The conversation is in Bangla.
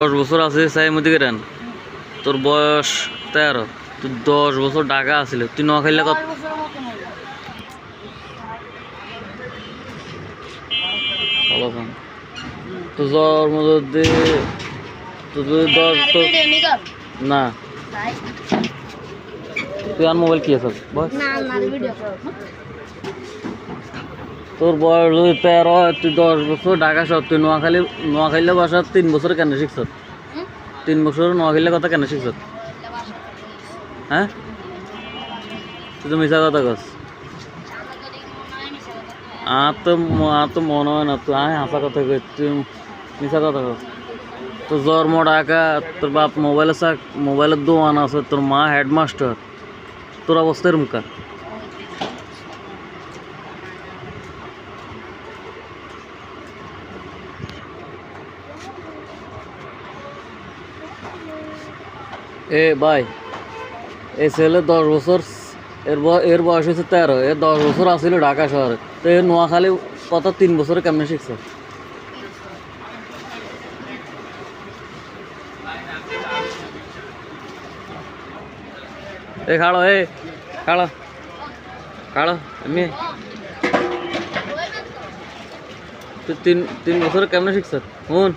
10 বছর আছে চাই মধ্যে গেলেন তোর বয়স 13 তুই 10 বছর ঢাকা আসলে তুই নোয়াখাইলে কত তো জন্ম যদি না তুই আর মোবাইল কি আছে তোর বয়স যদি 13 তুই 10 বছর ঢাকা শহর তুই নোয়াখাইলে বাসা 3 বছর কেন শিখছ 3 বছর নোয়াখাইলে কথা কেন শিখছ হ্যাঁ তুই তো মিশা কথা কস আর তো মনে হয় না তুই আমি হাসা কথা কই তুই মিশা কথা কস তোর জন্ম ঢাকা তোর বাপ মোবাইলের দোকান আছে তোর মা হেডমাস্টার তোর অবস্থা এরকম এ ভাই এই ছেলে 10 বছর এর বয়স হচ্ছে 13 এর 10 বছর আসছিল ঢাকা শহরে তো এর নোয়াখালী কত 3 বছরে কেমনে শিখছে এ খাড়ো এমনি তুই 3 বছরে কেমনে শিখছ হুন